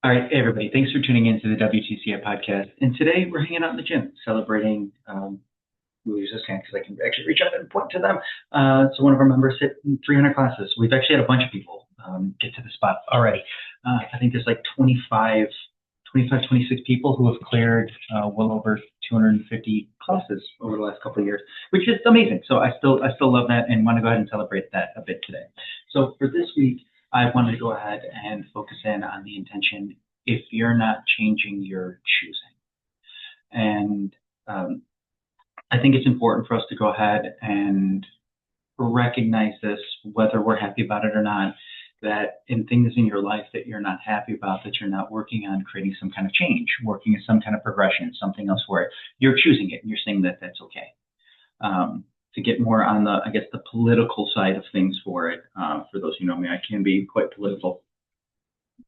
All right, hey everybody, thanks for tuning in to the WTCI podcast. And today we're hanging out in the gym celebrating. We'll use this hand because I can actually reach out and point to them. So one of our members hit 300 classes. We've actually had a bunch of people get to the spot already. I think there's like 26 people who have cleared well over 250 classes over the last couple of years, which is amazing. So I still love that and want to go ahead and celebrate that a bit today. So for this week, I wanted to go ahead and focus in on the intention if you're not changing, you're choosing. And I think it's important for us to go ahead and recognize this, whether we're happy about it or not, that in things in your life that you're not happy about, that you're not working on creating some kind of change, working in some kind of progression, something else where you're choosing it and you're saying that that's okay. To get more on the, the political side of things for it, for those who know me, I can be quite political.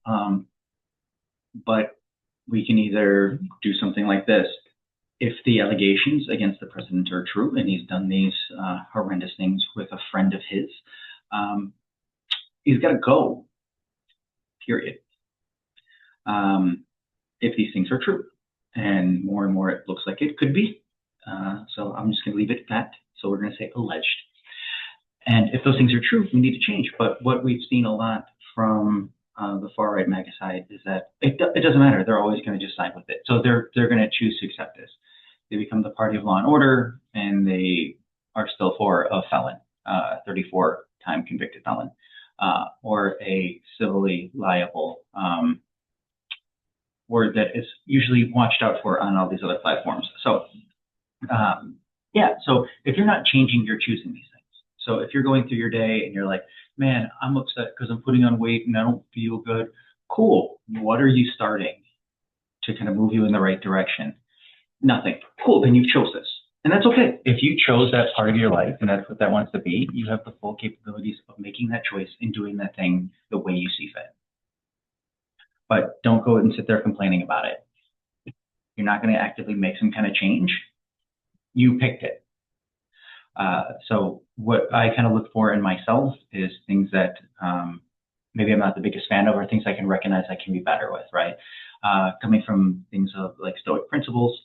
But we can either do something like this. If the allegations against the president are true and he's done these horrendous things with a friend of his, he's got to go, period. If these things are true, and more it looks like it could be. So I'm just going to leave it at that. So we're going to say alleged. And if those things are true, we need to change. But what we've seen a lot from the far right MAGA side is that it doesn't matter. They're always going to just side with it. So they're going to choose to accept this. They become the party of law and order, and they are still for a felon, 34-time convicted felon, or a civilly liable word that is usually watched out for on all these other platforms. So so if you're not changing, you're choosing these things. So if you're going through your day and you're like, man, I'm upset because I'm putting on weight and I don't feel good. Cool. What are you starting to kind of move you in the right direction? Nothing. Cool. Then you chose this. And that's okay. If you chose that part of your life and that's what that wants to be, you have the full capabilities of making that choice and doing that thing the way you see fit. But don't go and sit there complaining about it. You're not going to actively make some kind of change. You picked it. So what I kind of look for in myself is things that maybe I'm not the biggest fan of, or things I can recognize I can be better with, right? Coming from things of like Stoic principles,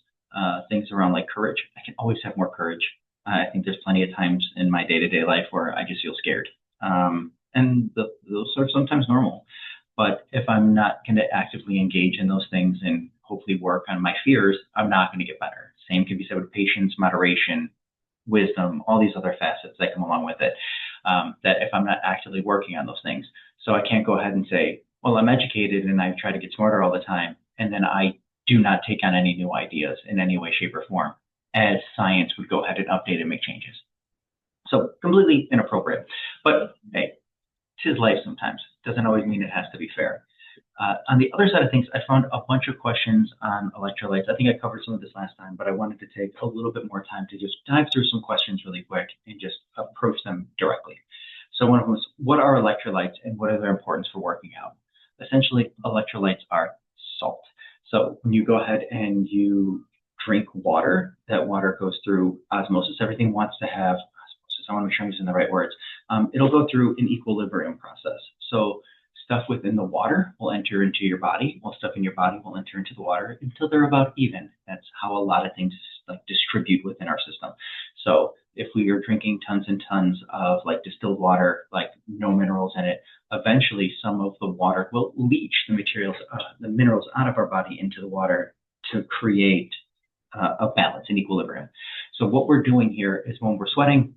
things around like courage. I can always have more courage. I think there's plenty of times in my day-to-day life where I just feel scared. And those are sometimes normal. But if I'm not going to actively engage in those things and hopefully work on my fears, I'm not going to get better. Same can be said with patience, moderation, wisdom, all these other facets that come along with it, that if I'm not actively working on those things. So I can't go ahead and say, well, I'm educated and I try to get smarter all the time, and then I do not take on any new ideas in any way, shape, or form, as science would go ahead and update and make changes. So completely inappropriate. But hey, 'tis life sometimes. Doesn't always mean it has to be fair. On the other side of things, I found a bunch of questions on electrolytes. I think I covered some of this last time, but I wanted to take a little bit more time to just dive through some questions really quick and just approach them directly. So one of them was, what are electrolytes and what are their importance for working out? Essentially, electrolytes are salt. So when you go ahead and you drink water, that water goes through osmosis. Everything wants to have osmosis. I want to make sure I'm using the right words. It'll go through an equilibrium process. So stuff within the water will enter into your body, while stuff in your body will enter into the water until they're about even. That's how a lot of things like distribute within our system. So if we are drinking tons and tons of like distilled water, like no minerals in it, eventually some of the water will leach the materials, the minerals out of our body into the water to create a balance, an equilibrium. So what we're doing here is when we're sweating,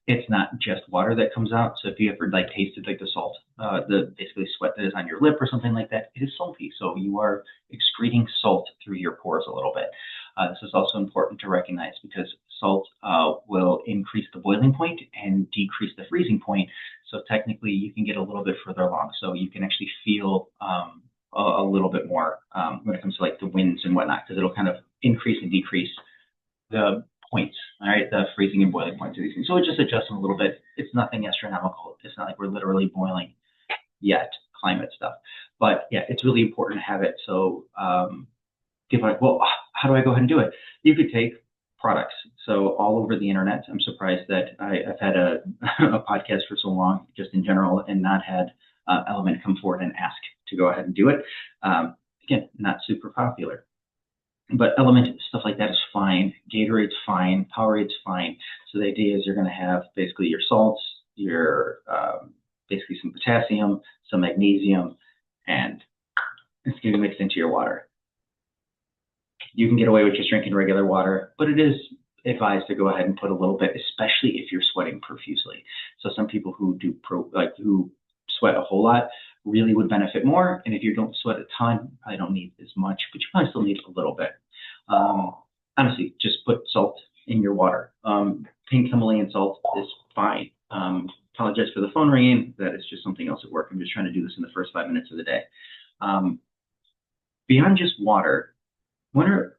it's not just water that comes out. So if you ever like tasted like the salt, the basically sweat that is on your lip or something like that, it is salty. So you are excreting salt through your pores a little bit. This is also important to recognize because salt will increase the boiling point and decrease the freezing point. So technically you can get a little bit further along. So you can actually feel a little bit more when it comes to like the winds and whatnot, because it'll kind of increase and decrease the points, all right, the freezing and boiling points of these things. So it just adjusts them a little bit. It's nothing astronomical. It's not like we're literally boiling yet, climate stuff. But yeah, it's really important to have it. So people are like, well, how do I go ahead and do it? You could take products. So all over the internet, I'm surprised that I've had a podcast for so long, just in general, and not had Element come forward and ask to go ahead and do it. Again, not super popular. But Element, stuff like that is fine. Gatorade's fine. Powerade's fine. So the idea is you're going to have basically your salts, your basically some potassium, some magnesium, and it's going to be mixed into your water. You can get away with just drinking regular water, but it is advised to go ahead and put a little bit, especially if you're sweating profusely. So some people who do who sweat a whole lot really would benefit more. And if you don't sweat a ton, you probably don't need as much, but you probably still need a little bit. Honestly, just put salt in your water. Pink Himalayan salt is fine. Apologize for the phone ringing. That is just something else at work. I'm just trying to do this in the first 5 minutes of the day. Beyond just water, when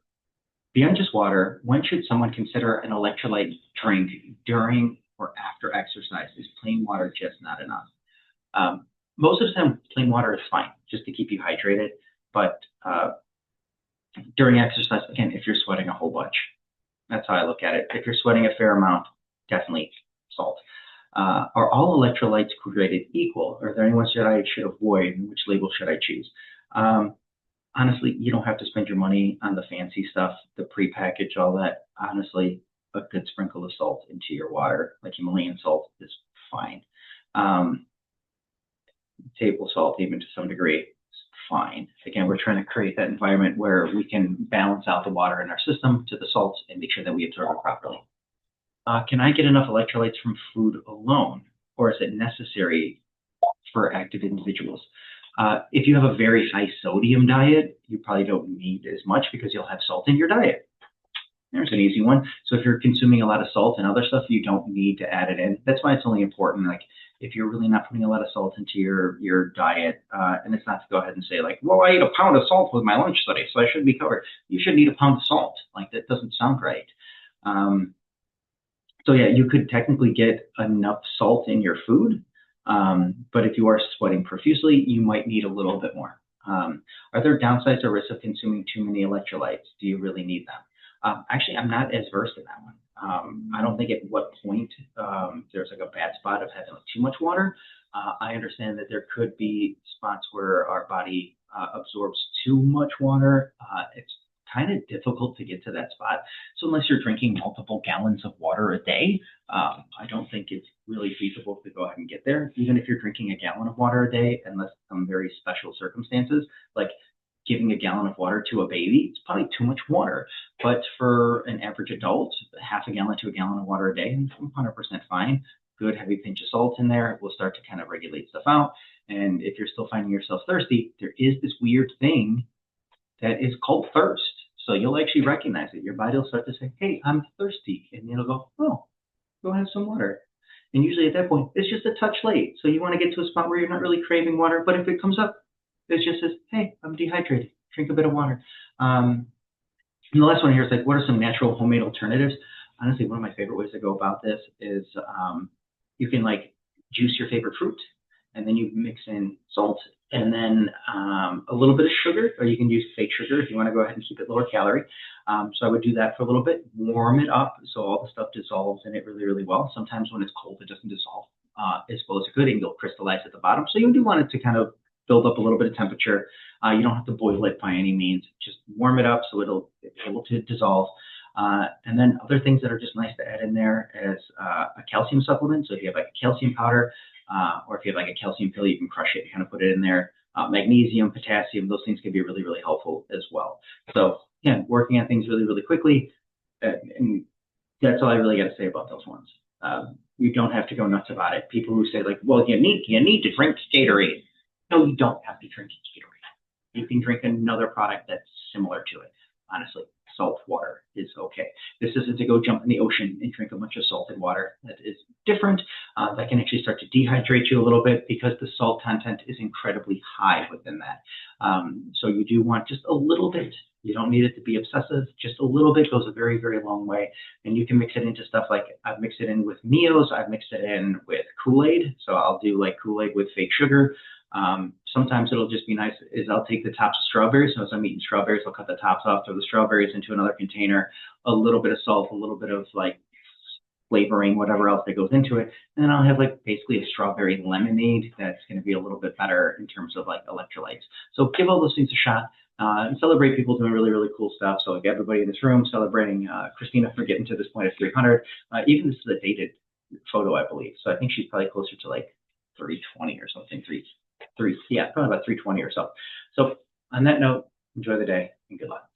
should someone consider an electrolyte drink during or after exercise? Is plain water just not enough? Most of the time, plain water is fine, just to keep you hydrated. But during exercise, again, if you're sweating a whole bunch, that's how I look at it. If you're sweating a fair amount, definitely salt. Are all electrolytes created equal? Are there any ones that I should avoid? And which label should I choose? Honestly, you don't have to spend your money on the fancy stuff, the pre-packaged, all that. Honestly, a good sprinkle of salt into your water, like Himalayan salt, is fine. Table salt, even to some degree, is fine. Again, we're trying to create that environment where we can balance out the water in our system to the salts and make sure that we absorb it properly. Can I get enough electrolytes from food alone, or is it necessary for active individuals? If you have a very high sodium diet, you probably don't need as much because you'll have salt in your diet. There's an easy one. So if you're consuming a lot of salt and other stuff, you don't need to add it in. That's why it's only important, like, if you're really not putting a lot of salt into your diet, and it's not to go ahead and say, like, well, I eat a pound of salt with my lunch today, so I should be covered. You shouldn't eat a pound of salt. Like, that doesn't sound right. So yeah, you could technically get enough salt in your food, but if you are sweating profusely, you might need a little bit more. Are there downsides or risks of consuming too many electrolytes? Do you really need them? Actually, I'm not as versed in that one. I don't think at what point there's like a bad spot of having too much water. I understand that there could be spots where our body absorbs too much water. It's kind of difficult to get to that spot. So unless you're drinking multiple gallons of water a day, I don't think it's really feasible to go ahead and get there. Even if you're drinking a gallon of water a day, unless some very special circumstances, like giving a gallon of water to a baby, it's probably too much water. But for an average adult, half a gallon to a gallon of water a day, is 100% fine. Good heavy pinch of salt in there will start to kind of regulate stuff out. And if you're still finding yourself thirsty, there is this weird thing that is called thirst. So you'll actually recognize it. Your body will start to say, hey, I'm thirsty. And it'll go, oh, go have some water. And usually at that point, it's just a touch late. So you want to get to a spot where you're not really craving water. But if it comes up, it just says, hey, I'm dehydrated. Drink a bit of water. And the last one here is like, what are some natural homemade alternatives? Honestly, one of my favorite ways to go about this is you can like juice your favorite fruit, and then you mix in salt and then a little bit of sugar, or you can use fake sugar if you want to go ahead and keep it lower calorie. So I would do that for a little bit, warm it up so all the stuff dissolves in it really, really well. Sometimes when it's cold, it doesn't dissolve as well as it could, and you'll crystallize at the bottom. So you do want it to kind of build up a little bit of temperature. You don't have to boil it by any means. Just warm it up so it'll be able to dissolve. And then other things that are just nice to add in there as a calcium supplement. So if you have like a calcium powder, or if you have like a calcium pill, you can crush it and kind of put it in there. Magnesium, potassium, those things can be really, really helpful as well. So again, working on things really, really quickly. And that's all I really got to say about those ones. You don't have to go nuts about it. People who say like, well, you need to drink Gatorade. No, you don't have to drink Gatorade. You can drink another product that's similar to it. Honestly, salt water is okay. This isn't to go jump in the ocean and drink a bunch of salted water. That is different. That can actually start to dehydrate you a little bit because the salt content is incredibly high within that. So you do want just a little bit. You don't need it to be obsessive. Just a little bit goes a very, very long way. And you can mix it into stuff like I've mixed it in with Neos. I've mixed it in with Kool-Aid. So I'll do like Kool-Aid with fake sugar. Sometimes it'll just be nice is I'll take the tops of strawberries. So as I'm eating strawberries, I'll cut the tops off, throw the strawberries into another container, a little bit of salt, a little bit of like flavoring, whatever else that goes into it. And then I'll have like basically a strawberry lemonade that's going to be a little bit better in terms of like electrolytes. So give all those things a shot. And celebrate people doing really, really cool stuff. So like everybody in this room celebrating Christina for getting to this point of 300. Even this is a dated photo, I believe. So I think she's probably closer to like 320 or something. Yeah, probably about 320 or so. So on that note, enjoy the day and good luck.